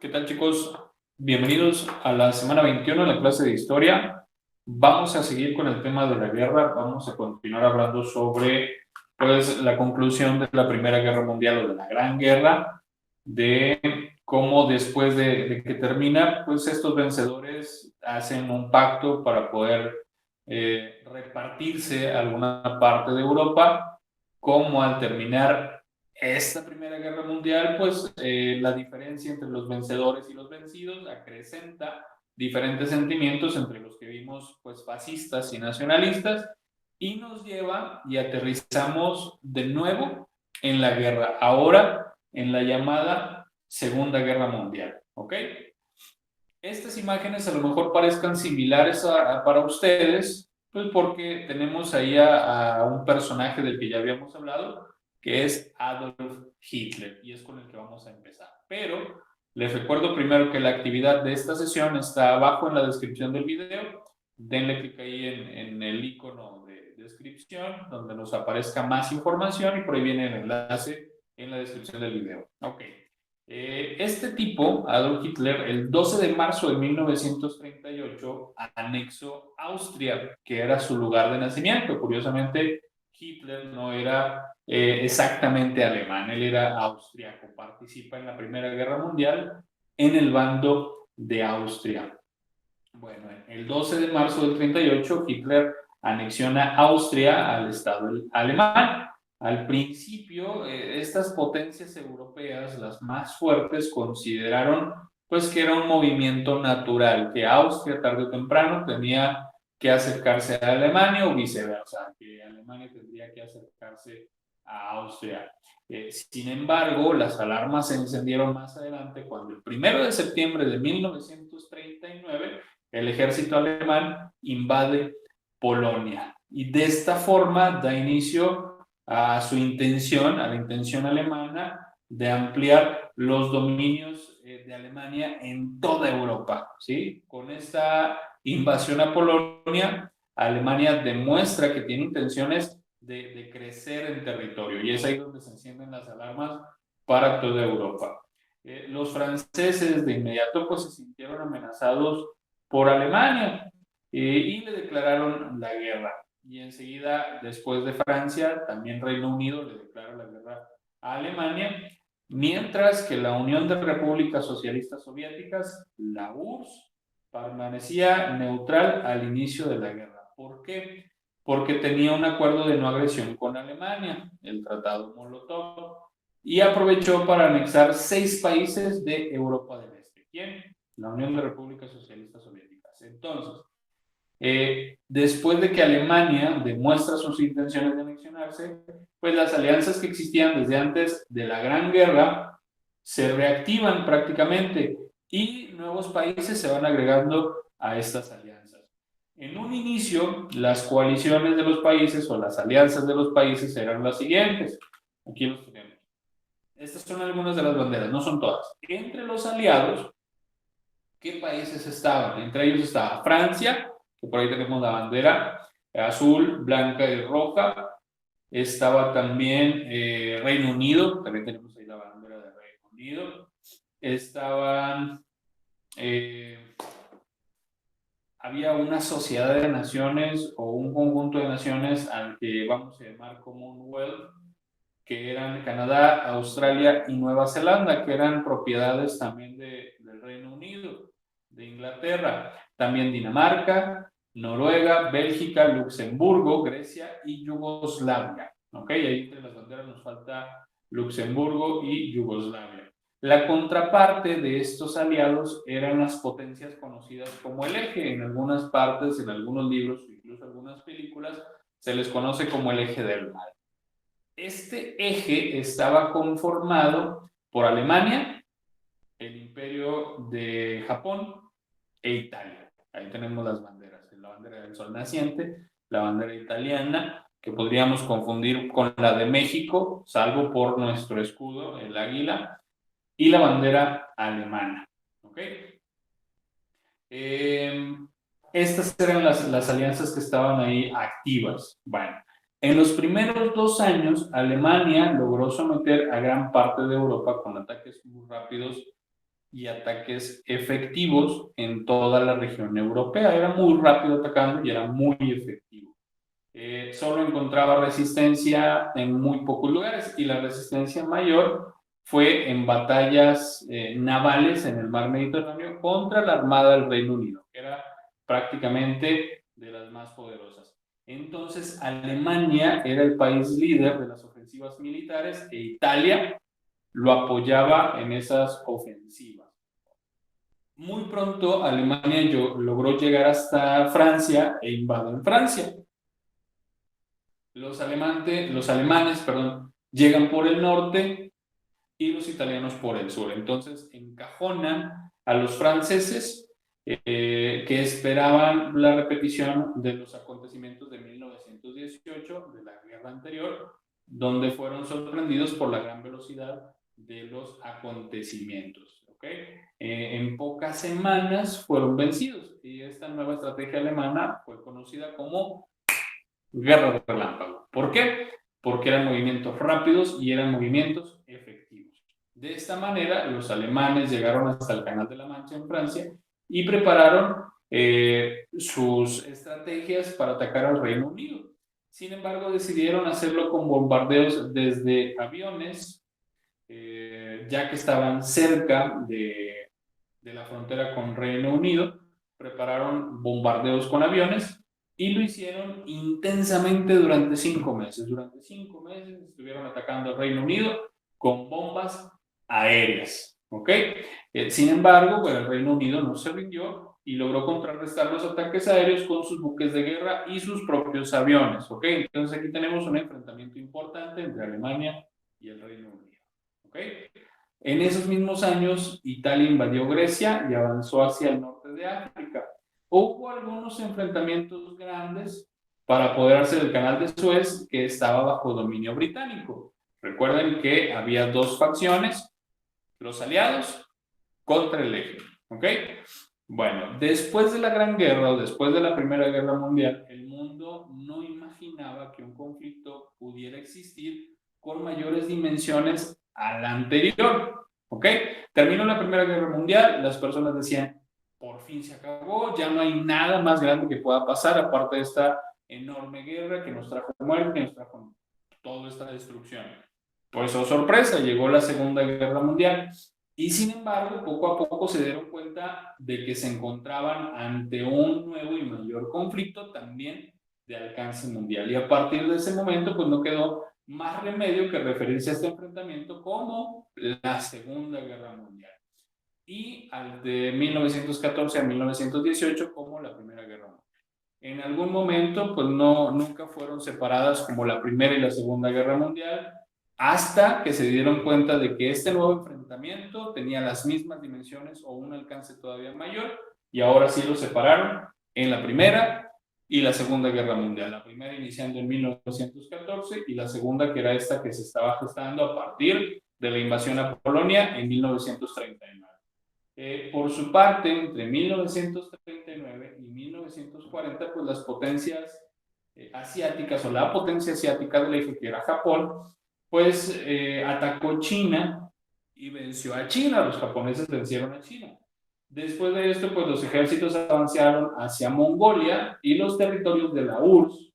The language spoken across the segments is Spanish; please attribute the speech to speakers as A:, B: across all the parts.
A: ¿Qué tal, chicos? Bienvenidos a la semana 21 de la clase de historia. Vamos a seguir con el tema de la guerra. Vamos a continuar hablando sobre pues, la conclusión de la Primera Guerra Mundial o de la Gran Guerra, de cómo después de que termina, pues estos vencedores hacen un pacto para poder repartirse alguna parte de Europa, como al terminar esta Primera Guerra Mundial, pues la diferencia entre los vencedores y los vencidos acrecenta diferentes sentimientos entre los que vimos pues fascistas y nacionalistas y nos lleva y aterrizamos de nuevo en la guerra, ahora en la llamada Segunda Guerra Mundial, ¿ok? Estas imágenes a lo mejor parezcan similares para ustedes, pues porque tenemos ahí a un personaje del que ya habíamos hablado, que es Adolf Hitler, y es con el que vamos a empezar. Pero les recuerdo primero que la actividad de esta sesión está abajo en la descripción del video. Denle clic ahí en el icono de descripción, donde nos aparezca más información, y por ahí viene el enlace en la descripción del video. Ok. Este tipo, Adolf Hitler, el 12 de marzo de 1938, anexó Austria, que era su lugar de nacimiento. Curiosamente, Hitler no era exactamente alemán, él era austriaco. Participa en la Primera Guerra Mundial en el bando de Austria. Bueno, el 12 de marzo del 38, Hitler anexiona Austria al Estado alemán. Al principio, estas potencias europeas, las más fuertes, consideraron pues que era un movimiento natural, que Austria tarde o temprano tenía que acercarse a Alemania o viceversa, que Alemania tendría que acercarse a Austria. Sin embargo, las alarmas se encendieron más adelante cuando el 1 de septiembre de 1939 el ejército alemán invade Polonia y de esta forma da inicio a su intención, a la intención alemana de ampliar los dominios de Alemania en toda Europa, ¿sí? Con esta invasión a Polonia, Alemania demuestra que tiene intenciones de crecer en territorio y es ahí donde se encienden las alarmas para toda Europa. Los franceses de inmediato pues se sintieron amenazados por Alemania y le declararon la guerra. Y enseguida, después de Francia, también Reino Unido le declara la guerra a Alemania, mientras que la Unión de Repúblicas Socialistas Soviéticas, la URSS, permanecía neutral al inicio de la guerra. ¿Por qué? Porque tenía un acuerdo de no agresión con Alemania, el Tratado Molotov, y aprovechó para anexar 6 países de Europa del Este. ¿Quién? La Unión de Repúblicas Socialistas Soviéticas. Entonces, después de que Alemania demuestra sus intenciones de anexionarse, pues las alianzas que existían desde antes de la Gran Guerra se reactivan prácticamente y nuevos países se van agregando a estas alianzas. En un inicio, las coaliciones de los países o las alianzas de los países eran las siguientes. Aquí los tenemos. Estas son algunas de las banderas, no son todas. Entre los aliados, ¿qué países estaban? Entre ellos estaba Francia, que por ahí tenemos la bandera azul, blanca y roja. Estaba también Reino Unido, también tenemos ahí la bandera de Reino Unido. Estaban, había una sociedad de naciones o un conjunto de naciones al que vamos a llamar Commonwealth, que eran Canadá, Australia y Nueva Zelanda, que eran propiedades también del Reino Unido, de Inglaterra, también Dinamarca, Noruega, Bélgica, Luxemburgo, Grecia y Yugoslavia. ¿Ok? Ahí entre las banderas nos falta Luxemburgo y Yugoslavia. La contraparte de estos aliados eran las potencias conocidas como el eje. En algunas partes, en algunos libros, incluso algunas películas, se les conoce como el eje del mal. Este eje estaba conformado por Alemania, el Imperio de Japón e Italia. Ahí tenemos las banderas, la bandera del sol naciente, la bandera italiana, que podríamos confundir con la de México, salvo por nuestro escudo, el águila, y la bandera alemana. ¿Ok? Estas eran las alianzas que estaban ahí activas. Bueno, en los primeros 2 años, Alemania logró someter a gran parte de Europa con ataques muy rápidos y ataques efectivos en toda la región europea. Era muy rápido atacando y era muy efectivo. Solo encontraba resistencia en muy pocos lugares y la resistencia mayor fue en batallas navales en el mar Mediterráneo contra la Armada del Reino Unido, que era prácticamente de las más poderosas. Entonces, Alemania era el país líder de las ofensivas militares e Italia lo apoyaba en esas ofensivas. Muy pronto Alemania logró llegar hasta Francia e invaden Francia. Los alemanes, perdón, llegan por el norte y los italianos por el sur. Entonces encajonan a los franceses que esperaban la repetición de los acontecimientos de 1918, de la guerra anterior, donde fueron sorprendidos por la gran velocidad de los acontecimientos. En pocas semanas fueron vencidos y esta nueva estrategia alemana fue conocida como guerra de relámpago. ¿Por qué? Porque eran movimientos rápidos y eran movimientos efectivos. De esta manera, los alemanes llegaron hasta el Canal de la Mancha en Francia y prepararon sus estrategias para atacar al Reino Unido. Sin embargo, decidieron hacerlo con bombardeos desde aviones, ya que estaban cerca de la frontera con Reino Unido. Prepararon bombardeos con aviones y lo hicieron intensamente durante 5 meses. Durante 5 meses estuvieron atacando al Reino Unido con bombas aéreas. Sin embargo, pues el Reino Unido no se rindió y logró contrarrestar los ataques aéreos con sus buques de guerra y sus propios aviones. Entonces aquí tenemos un enfrentamiento importante entre Alemania y el Reino Unido. En esos mismos años, Italia invadió Grecia y avanzó hacia el norte de África. Hubo algunos enfrentamientos grandes para apoderarse del Canal de Suez, que estaba bajo dominio británico. Recuerden que había dos facciones, los aliados contra el eje. Bueno, después de la Gran Guerra o después de la Primera Guerra Mundial, el mundo no imaginaba que un conflicto pudiera existir con mayores dimensiones a la anterior. Terminó la Primera Guerra Mundial, las personas decían, por fin se acabó, ya no hay nada más grande que pueda pasar aparte de esta enorme guerra que nos trajo muerte, que nos trajo toda esta destrucción. Pues, oh sorpresa, llegó la Segunda Guerra Mundial y sin embargo, poco a poco se dieron cuenta de que se encontraban ante un nuevo y mayor conflicto también de alcance mundial. Y a partir de ese momento, pues no quedó más remedio que referirse a este enfrentamiento como la Segunda Guerra Mundial y al de 1914 a 1918 como la Primera Guerra Mundial. En algún momento, pues nunca fueron separadas como la Primera y la Segunda Guerra Mundial, hasta que se dieron cuenta de que este nuevo enfrentamiento tenía las mismas dimensiones o un alcance todavía mayor, y ahora sí lo separaron en la Primera y la Segunda Guerra Mundial. La primera iniciando en 1914 y la segunda, que era esta que se estaba gestando a partir de la invasión a Polonia en 1939. Por su parte, entre 1939 y 1940, pues las potencias asiáticas o la potencia asiática del eje, que era Japón, pues atacó China y venció a China. Los japoneses vencieron a China. Después de esto, pues los ejércitos avanzaron hacia Mongolia y los territorios de la URSS,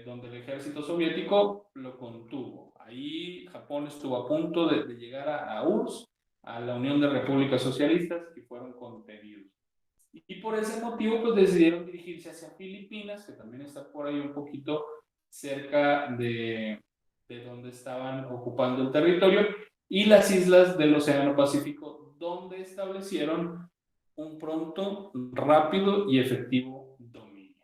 A: donde el ejército soviético lo contuvo. Ahí Japón estuvo a punto de llegar a URSS, a la Unión de Repúblicas Socialistas, y fueron contenidos. Y por ese motivo, pues decidieron dirigirse hacia Filipinas, que también está por ahí un poquito cerca de donde estaban ocupando el territorio, y las islas del Océano Pacífico, donde establecieron un pronto, rápido y efectivo dominio.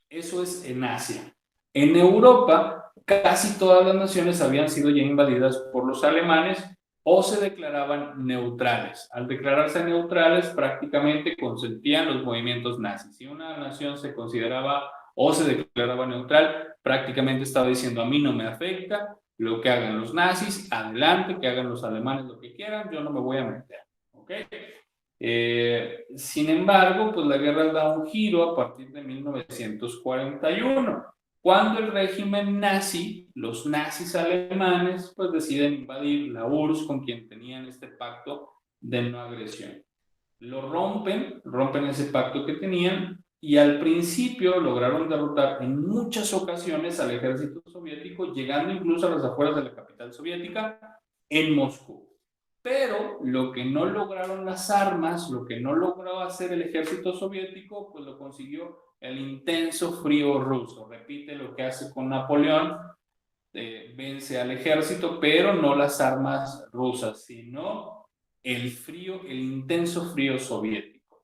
A: Eso es en Asia. En Europa, casi todas las naciones habían sido ya invadidas por los alemanes o se declaraban neutrales. Al declararse neutrales, prácticamente consentían los movimientos nazis. Si una nación se consideraba o se declaraba neutral, prácticamente estaba diciendo: a mí no me afecta lo que hagan los nazis, adelante, que hagan los alemanes lo que quieran, yo no me voy a meter. Sin embargo, pues la guerra da un giro a partir de 1941. cuando el régimen nazi, los nazis alemanes, pues deciden invadir la URSS, con quien tenían este pacto de no agresión. Lo rompen ese pacto que tenían, y al principio lograron derrotar en muchas ocasiones al ejército soviético, llegando incluso a las afueras de la capital soviética, en Moscú. Pero lo que no lograron las armas, lo que no logró hacer el ejército soviético, pues lo consiguió el intenso frío ruso. Repite lo que hace con Napoleón, vence al ejército, pero no las armas rusas, sino el frío, el intenso frío soviético.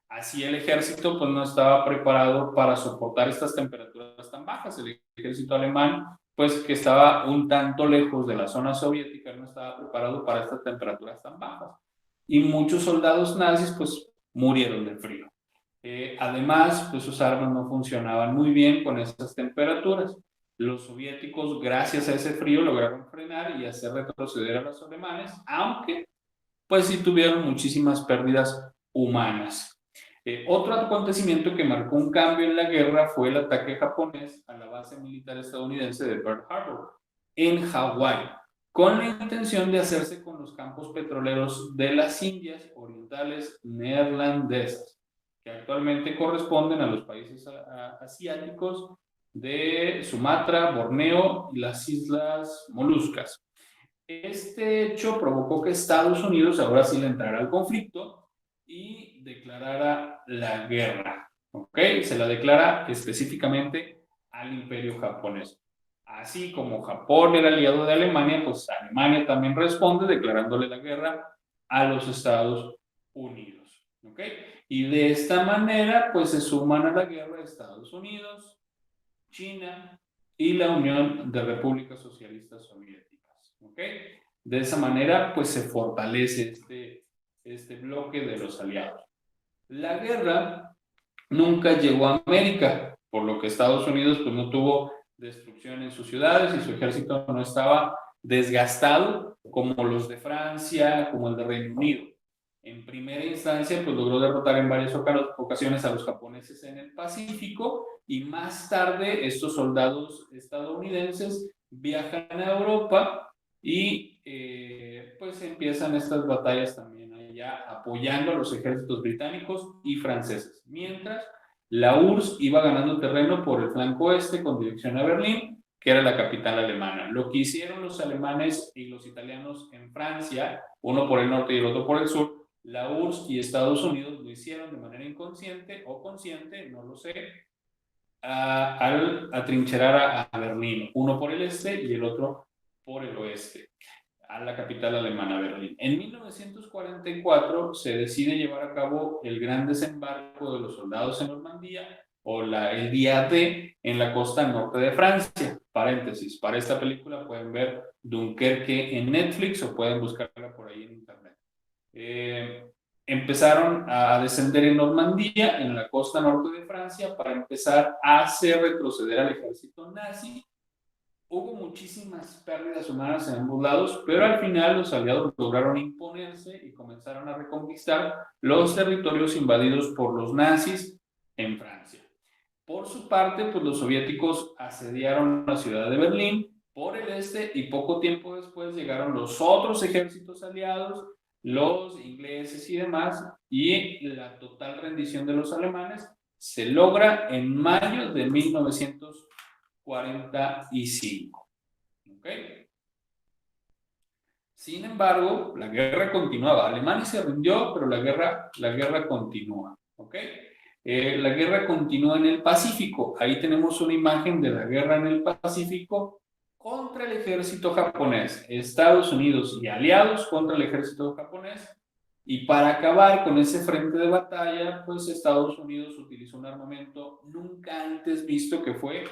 A: Así el ejército pues no estaba preparado para soportar estas temperaturas tan bajas. El ejército alemán, pues que estaba un tanto lejos de la zona soviética, no estaba preparado para estas temperaturas tan bajas. Y muchos soldados nazis pues murieron de frío. Además, pues sus armas no funcionaban muy bien con esas temperaturas. Los soviéticos, gracias a ese frío, lograron frenar y hacer retroceder a los alemanes, aunque pues sí tuvieron muchísimas pérdidas humanas. Otro acontecimiento que marcó un cambio en la guerra fue el ataque japonés a la base militar estadounidense de Pearl Harbor, en Hawái, con la intención de hacerse con los campos petroleros de las Indias Orientales Neerlandesas, que actualmente corresponden a los países asiáticos de Sumatra, Borneo y las Islas Molucas. Este hecho provocó que Estados Unidos ahora sí le entrara al conflicto y declarara la guerra, ¿ok? Se la declara específicamente al Imperio japonés. Así como Japón era aliado de Alemania, pues Alemania también responde declarándole la guerra a los Estados Unidos, ¿ok? Y de esta manera, pues se suman a la guerra Estados Unidos, China y la Unión de Repúblicas Socialistas Soviéticas, ¿ok? De esa manera, pues se fortalece este bloque de los aliados. La guerra nunca llegó a América, por lo que Estados Unidos pues no tuvo destrucción en sus ciudades y su ejército no estaba desgastado como los de Francia, como el de Reino Unido. En primera instancia, pues logró derrotar en varias ocasiones a los japoneses en el Pacífico, y más tarde estos soldados estadounidenses viajan a Europa y pues empiezan estas batallas también allá apoyando a los ejércitos británicos y franceses. Mientras, la URSS iba ganando terreno por el flanco este con dirección a Berlín, que era la capital alemana. Lo que hicieron los alemanes y los italianos en Francia, uno por el norte y el otro por el sur, la URSS y Estados Unidos lo hicieron de manera inconsciente o consciente, no lo sé, al atrincherar a Berlín, uno por el este y el otro por el oeste, a la capital alemana, Berlín. En 1944 se decide llevar a cabo el gran desembarco de los soldados en Normandía, o el día D, en la costa norte de Francia. Paréntesis, para esta película pueden ver Dunkerque en Netflix o pueden buscarla por ahí en internet. Empezaron a descender en Normandía, en la costa norte de Francia, para empezar a hacer retroceder al ejército nazi. Hubo muchísimas pérdidas humanas en ambos lados, pero al final los aliados lograron imponerse y comenzaron a reconquistar los territorios invadidos por los nazis en Francia. Por su parte, pues los soviéticos asediaron la ciudad de Berlín por el este, y poco tiempo después llegaron los otros ejércitos aliados, los ingleses y demás, y la total rendición de los alemanes se logra en mayo de 1945. ¿Ok? Sin embargo, la guerra continuaba. Alemania se rindió, pero la guerra continúa. ¿Ok? La guerra continúa en el Pacífico. Ahí tenemos una imagen de la guerra en el Pacífico contra el ejército japonés. Estados Unidos y aliados contra el ejército japonés. Y para acabar con ese frente de batalla, pues Estados Unidos utilizó un armamento nunca antes visto, que fue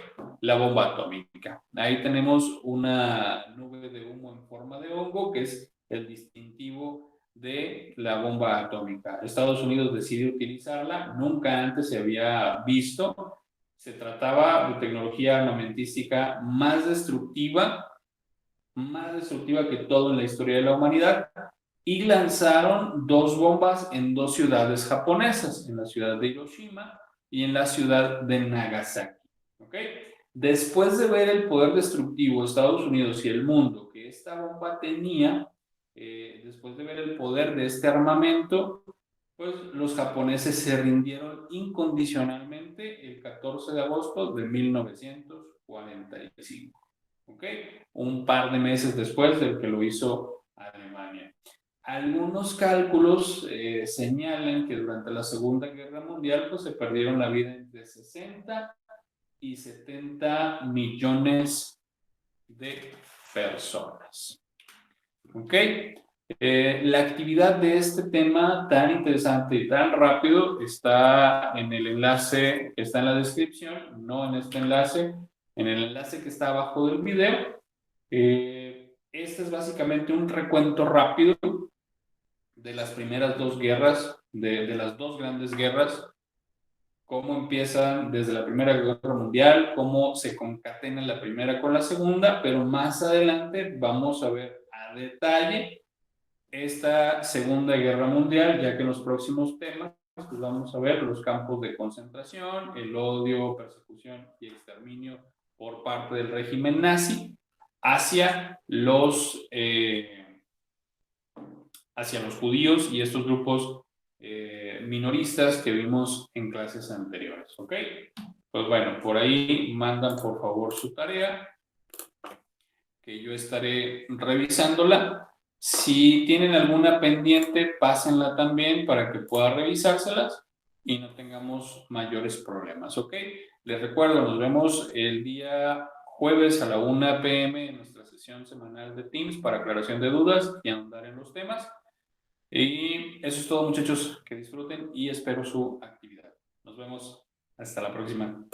A: la bomba atómica. Ahí tenemos una nube de humo en forma de hongo, que es el distintivo de la bomba atómica. Estados Unidos decide utilizarla, nunca antes se había visto. Se trataba de tecnología armamentística más destructiva que todo en la historia de la humanidad, y lanzaron dos bombas en dos ciudades japonesas, en la ciudad de Hiroshima y en la ciudad de Nagasaki. ¿Ok? Después de ver el poder destructivo de Estados Unidos y el mundo que esta bomba tenía, después de ver el poder de este armamento, pues los japoneses se rindieron incondicionalmente el 14 de agosto de 1945. ¿Ok? Un par de meses después del que lo hizo Alemania. Algunos cálculos señalan que durante la Segunda Guerra Mundial pues, se perdieron la vida entre 60 y 70 millones de personas. ¿Ok? La actividad de este tema tan interesante y tan rápido está en el enlace que está en la descripción, no en este enlace, en el enlace que está abajo del video. Este es básicamente un recuento rápido de las primeras dos guerras, de las dos grandes guerras, cómo empiezan desde la Primera Guerra Mundial, cómo se concatena la primera con la segunda, pero más adelante vamos a ver a detalle esta Segunda Guerra Mundial, ya que en los próximos temas pues vamos a ver los campos de concentración, el odio, persecución y exterminio por parte del régimen nazi hacia los judíos y estos grupos minoristas que vimos en clases anteriores, ¿ok? Pues bueno, por ahí mandan por favor su tarea, que yo estaré revisándola. Si tienen alguna pendiente, pásenla también para que pueda revisárselas y no tengamos mayores problemas, ¿ok? Les recuerdo, nos vemos el día jueves a la 1 p.m. en nuestra sesión semanal de Teams para aclaración de dudas y ahondar en los temas. Y eso es todo, muchachos. Que disfruten y espero su actividad. Nos vemos. Hasta la próxima.